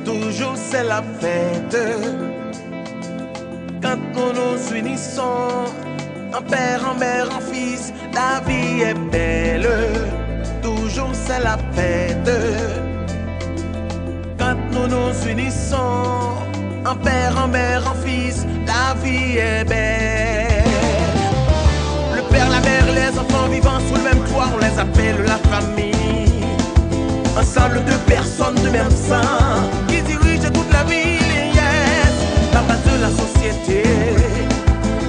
toujours c'est la fête. Quand nous nous unissons, en père, en mère, en fils, la vie est belle, toujours c'est la fête. Quand nous nous unissons, en père, en mère, en fils, la vie est belle. Le père, la mère, les enfants vivant sous le même toit, on les appelle la famille. Ensemble deux personnes de même sang qui dirigent toute la ville, yes. La base de la société,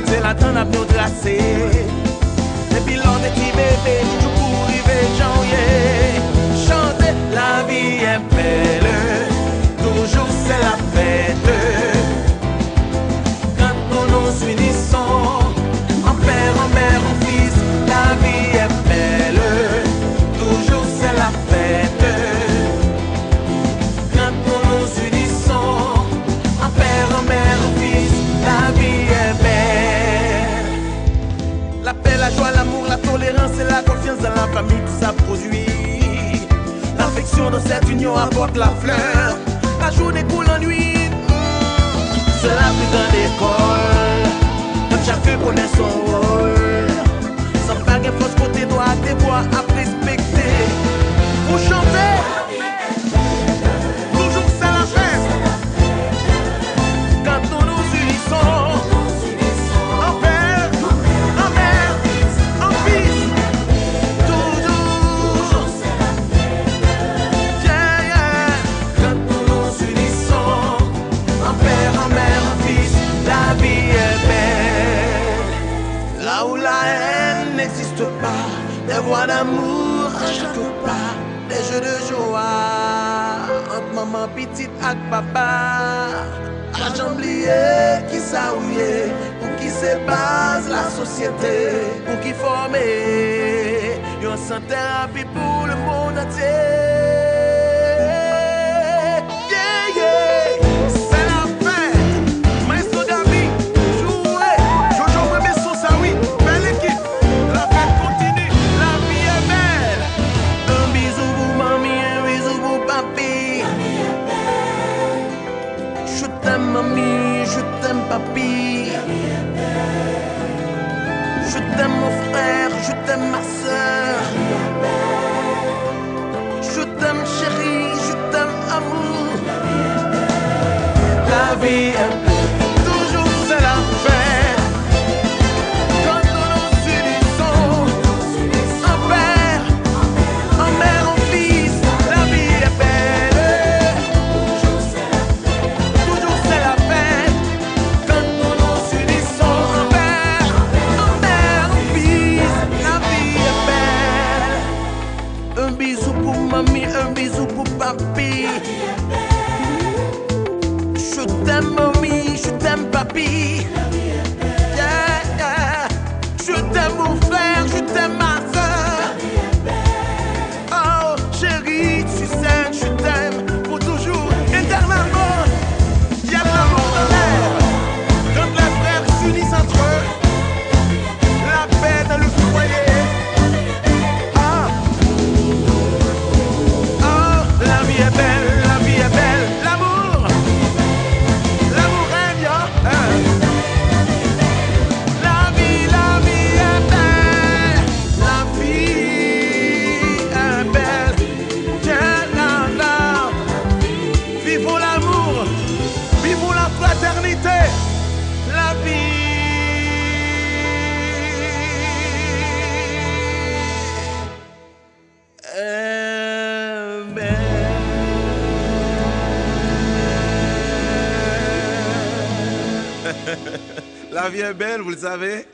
c'est la temps d'avenir tracé. Et puis l'on est petit bébé, toujours pour arriver janvier. Chanter, la vie est belle, toujours c'est la fête. Quand nous nous unissons, en père, en mère, en fils, la vie est belle, toujours c'est la fête. Quand nous nous unissons, en père, en mère, en fils, la vie est belle. La paix, la joie, l'amour, la tolérance et la confiance dans la famille, tout ça produit l'affection de cette union apporte la fleur. La journée coule en nuit, c'est la plus grande école. Quand chacun connaît son rôle, sans pas de fausse côté droit, des voix à respecter. Vous chantez, toujours c'est la fête. Quand nous nous unissons, en père, en mère, en fils, toujours c'est la fête. Yeah, yeah. Quand nous nous unissons, en père, en mère, en fils, la vie est belle. Là où la haine n'existe pas, des voix d'amour à chaque pas, des jeux de joie entre maman petite et papa. A jamblier qui s'aouille, pour qui se base la société, pour qui former une santé thérapie pour le monde entier. Yeah, yeah. C'est la fête, Maestro David, jouez, Jojo Bébé Sosa, oui, belle équipe, la fête continue, la vie est belle. Un bisou pour mamie, un bisou pour papi. Je t'aime mamie, je t'aime papi. Je t'aime mon frère, je t'aime ma soeur. Je t'aime chérie, je t'aime amour. La vie est belle, toujours c'est la fête. Quand nous nous unissons, en père, en mère, en fils, la vie est belle. Toujours c'est la fête. Quand nous nous unissons, en père, en mère, en fils, la vie est belle. Un bisou pour mamie, un bisou pour papi. Je t'aime mamie, je t'aime papi. Yeah, yeah. Je t'aime mon frère, je t'aime ma soeur. Oh chérie, tu sais, je t'aime pour toujours, éternellement. Il y a de l'amour dans l'air. Quand les frères s'unissent entre eux, la paix dans le foyer. Ah, oh, la vie est belle, la vie est belle. L'amour, l'amour règne, hein. La vie est belle. La vie est belle. Tiens, là, là. Vivons l'amour, vivons la fraternité. La vie est belle. La vie est belle, vous le savez.